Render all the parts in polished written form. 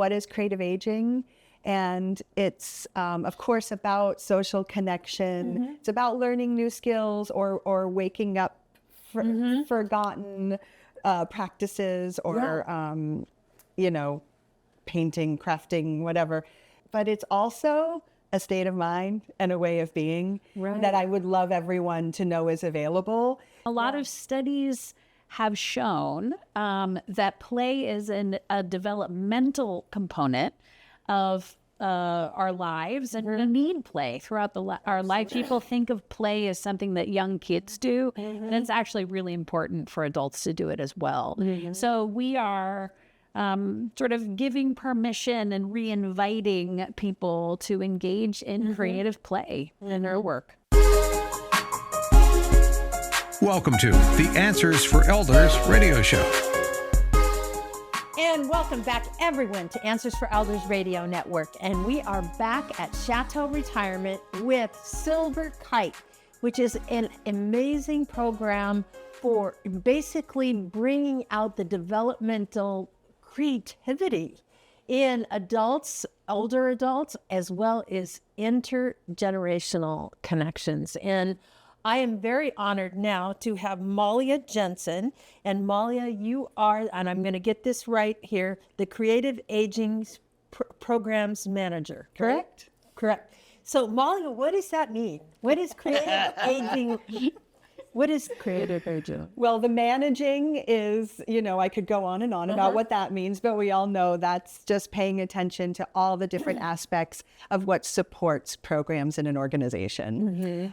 what is creative aging. And it's, of course, about social connection. It's about learning new skills or waking up forgotten practices or, painting, crafting, whatever. But it's also a state of mind and a way of being that I would love everyone to know is available. A lot of studies have shown that play is a developmental component of our lives, and we need play throughout our life. People think of play as something that young kids do, and it's actually really important for adults to do it as well. So we are sort of giving permission and re-inviting people to engage in creative play in their work. Welcome to the Answers for Elders radio show. And welcome back, everyone, to Answers for Elders Radio Network. And we are back at Chateau Retirement with SilverKite, which is an amazing program for basically bringing out the developmental creativity in adults, older adults, as well as intergenerational connections. And I am very honored now to have Mollia Jensen. And Mollia, you are, and I'm going to get this right here, the Creative Aging Programs Manager, correct? Correct. So Mollia, what does that mean? What is creative aging? What is creative aging? Well, the managing is, I could go on and on about what that means, but we all know that's just paying attention to all the different aspects of what supports programs in an organization.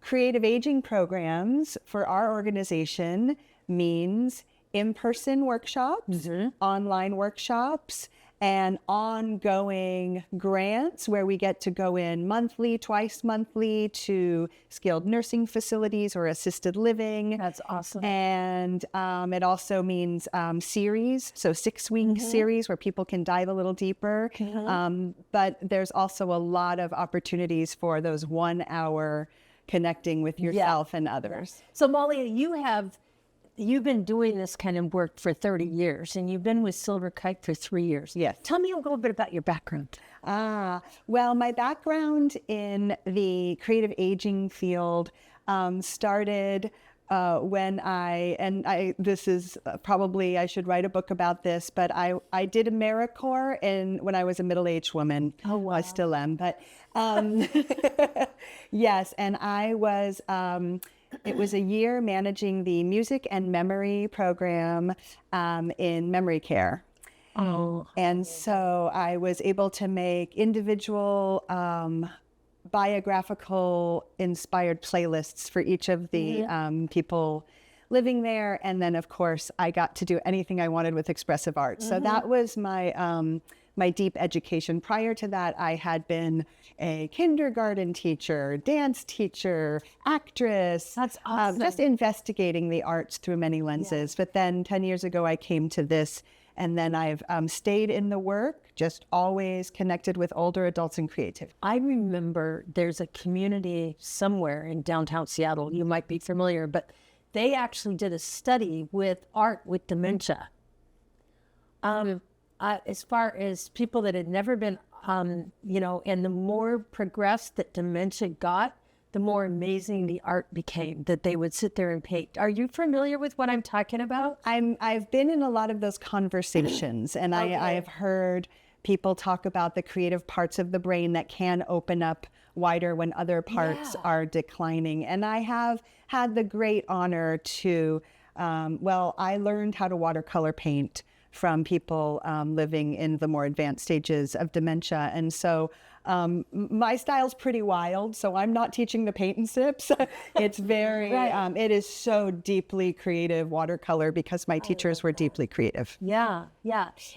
Creative aging programs for our organization means in-person workshops, online workshops, and ongoing grants where we get to go in monthly, twice monthly to skilled nursing facilities or assisted living. That's awesome. And it also means series, so 6-week series where people can dive a little deeper. But there's also a lot of opportunities for those 1-hour connecting with yourself and others. So Mollia, you've been doing this kind of work for 30 years, and you've been with SilverKite for 3 years. Yes. Tell me a little bit about your background. Well, my background in the creative aging field started when this is probably, I should write a book about this, but I did AmeriCorps when I was a middle-aged woman. Oh, wow. I still am, but yes, and I was... it was a year managing the music and memory program in memory care. And so I was able to make individual biographical inspired playlists for each of the people living there. And then, of course, I got to do anything I wanted with expressive art. So that was my deep education. Prior to that, I had been a kindergarten teacher, dance teacher, actress. That's awesome. Just investigating the arts through many lenses. But then 10 years ago, I came to this, and then I've stayed in the work, just always connected with older adults and creativity. I remember there's a community somewhere in downtown Seattle, you might be familiar, but they actually did a study with art with dementia. As far as people that had never been, and the more progressed that dementia got, the more amazing the art became that they would sit there and paint. Are you familiar with what I'm talking about? I've been in a lot of those conversations, and I have heard people talk about the creative parts of the brain that can open up wider when other parts are declining. And I have had the great honor to, I learned how to watercolor paint from people living in the more advanced stages of dementia. And so my style's pretty wild, so I'm not teaching the paint and sips. It's very, it is so deeply creative watercolor because my teachers were deeply creative. Yeah.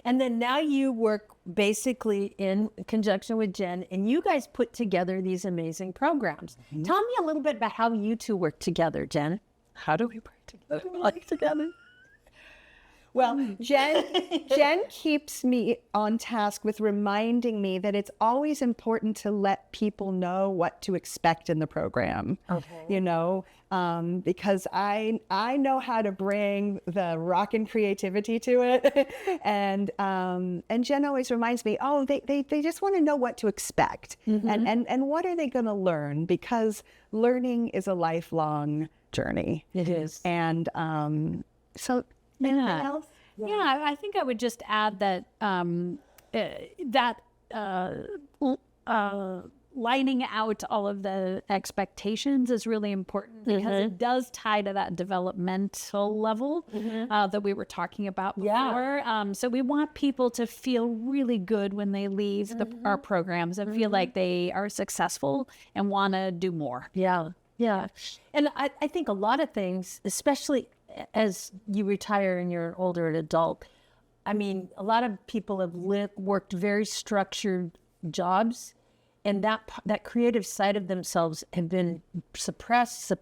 And then now you work basically in conjunction with Jen, and you guys put together these amazing programs. Tell me a little bit about how you two work together, Jen. How do we work together? Together? Well, Jen keeps me on task with reminding me that it's always important to let people know what to expect in the program. Okay. You know, because I know how to bring the rockin' creativity to it, and Jen always reminds me, oh, they just want to know what to expect, and what are they going to learn, because learning is a lifelong journey. It is. And so. Anything else? Yeah, I think I would just add that lining out all of the expectations is really important, because it does tie to that developmental level that we were talking about before. So we want people to feel really good when they leave our programs and feel like they are successful and want to do more. Yeah. And I think a lot of things, especially as you retire and you're an older adult, I mean, a lot of people have worked very structured jobs, and that creative side of themselves have been suppressed.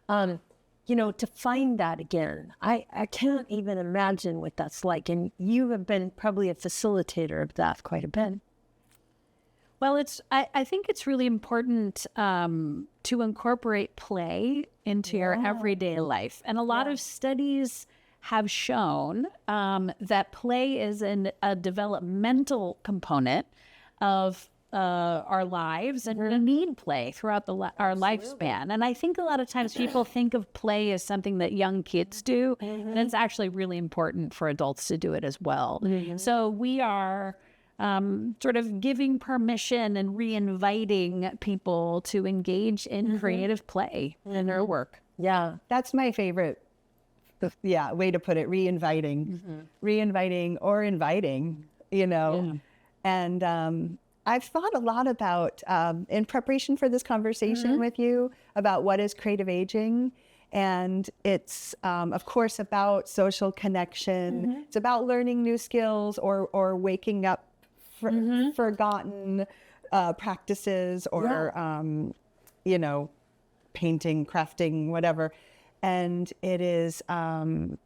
You know, to find that again, I can't even imagine what that's like. And you have been probably a facilitator of that quite a bit. Well, I think it's really important to incorporate play into your everyday life. And a lot of studies have shown that play is a developmental component of our lives, and we need play throughout our lifespan. And I think a lot of times people think of play as something that young kids do, and it's actually really important for adults to do it as well. So we are sort of giving permission and re-inviting people to engage in creative play in their work. Yeah, that's my favorite way to put it, re-inviting or inviting, you know. And I've thought a lot about, in preparation for this conversation with you, about what is creative aging. And it's, of course, about social connection. It's about learning new skills or waking up forgotten practices, or, you know, painting, crafting, whatever. And it is, but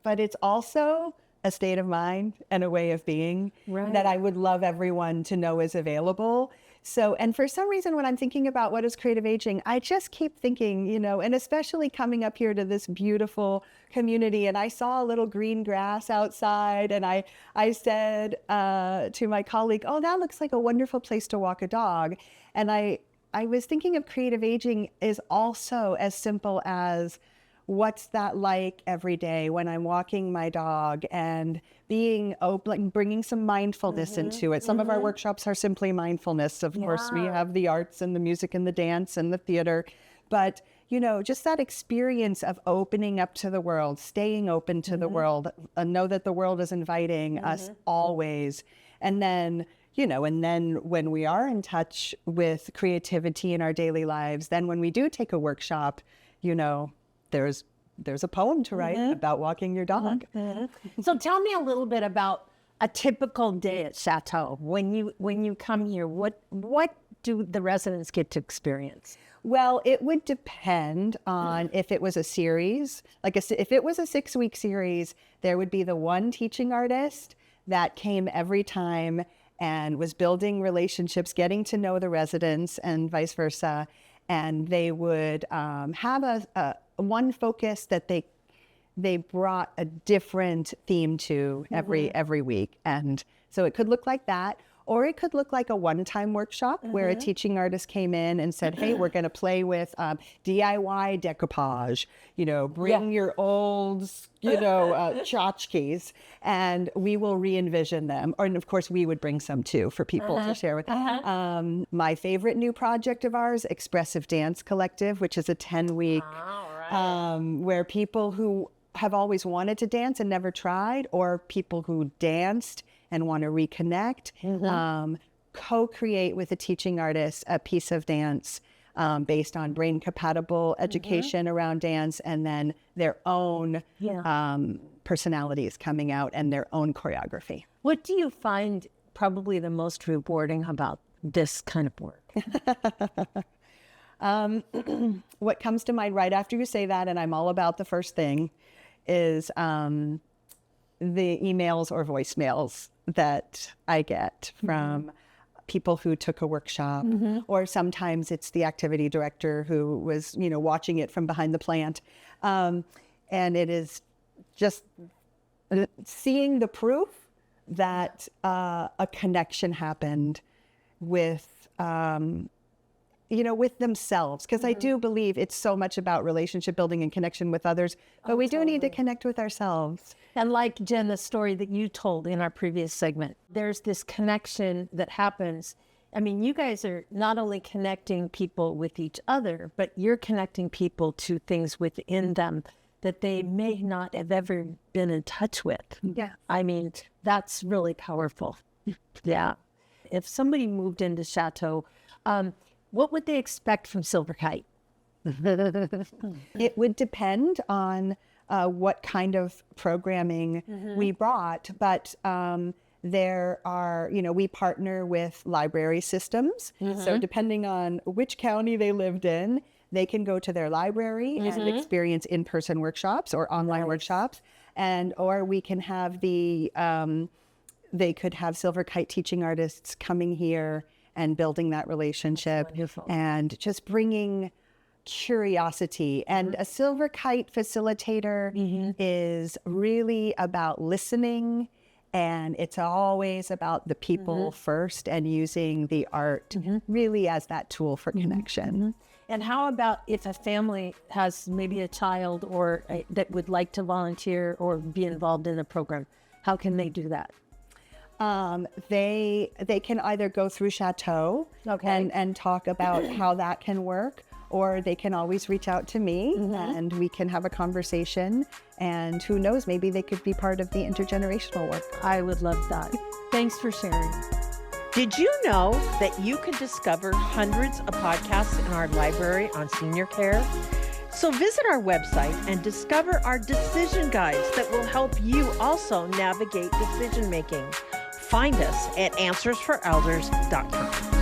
it's also a state of mind and a way of being that I would love everyone to know is available. So, and for some reason, when I'm thinking about what is creative aging, I just keep thinking, you know, and especially coming up here to this beautiful community, and I saw a little green grass outside, and I said to my colleague, oh, that looks like a wonderful place to walk a dog. And I was thinking of creative aging is also as simple as, what's that like every day when I'm walking my dog, and being open, bringing some mindfulness into it. Some of our workshops are simply mindfulness. Of course, we have the arts and the music and the dance and the theater. But, you know, just that experience of opening up to the world, staying open to the world, know that the world is inviting us always. And then, you know, and then when we are in touch with creativity in our daily lives, then when we do take a workshop, you know, there's a poem to write about walking your dog. So tell me a little bit about a typical day at Chateau. When you come here, what do the residents get to experience? Well, it would depend on if it was a series. If it was a 6-week series, there would be the one teaching artist that came every time and was building relationships, getting to know the residents, and vice versa. And they would have a one focus that they brought a different theme to every week. And so it could look like that, or it could look like a one-time workshop where a teaching artist came in and said, hey, we're going to play with DIY decoupage, you know, bring your old, you know, tchotchkes, and we will re-envision them. And of course, we would bring some too for people to share with. My favorite new project of ours, Expressive Dance Collective, which is a 10-week where people who have always wanted to dance and never tried, or people who danced and want to reconnect, co-create with a teaching artist a piece of dance based on brain-compatible education around dance, and then their own personalities coming out and their own choreography. What do you find probably the most rewarding about this kind of work? What comes to mind right after you say that, and I'm all about the first thing, is the emails or voicemails that I get from people who took a workshop, or sometimes it's the activity director who was, watching it from behind the plant. And it is just seeing the proof that a connection happened with, with themselves. Because I do believe it's so much about relationship building and connection with others, but we do need to connect with ourselves. And like, Jen, the story that you told in our previous segment, there's this connection that happens. I mean, you guys are not only connecting people with each other, but you're connecting people to things within them that they may not have ever been in touch with. Yeah. I mean, that's really powerful. Yeah. If somebody moved into Chateau, what would they expect from SilverKite? It would depend on what kind of programming we brought, but there are, we partner with library systems. So depending on which county they lived in, they can go to their library and experience in-person workshops or online workshops, or we can have they could have SilverKite teaching artists coming here and building that relationship and just bringing curiosity. And a SilverKite facilitator is really about listening, and it's always about the people first and using the art really as that tool for connection. And how about if a family has maybe a child or that would like to volunteer or be involved in the program? How can they do that? They can either go through Chateau and talk about how that can work, or they can always reach out to me and we can have a conversation, and who knows, maybe they could be part of the intergenerational work. I would love that. Thanks for sharing. Did you know that you can discover hundreds of podcasts in our library on senior care? So visit our website and discover our decision guides that will help you also navigate decision making. Find us at answersforelders.com.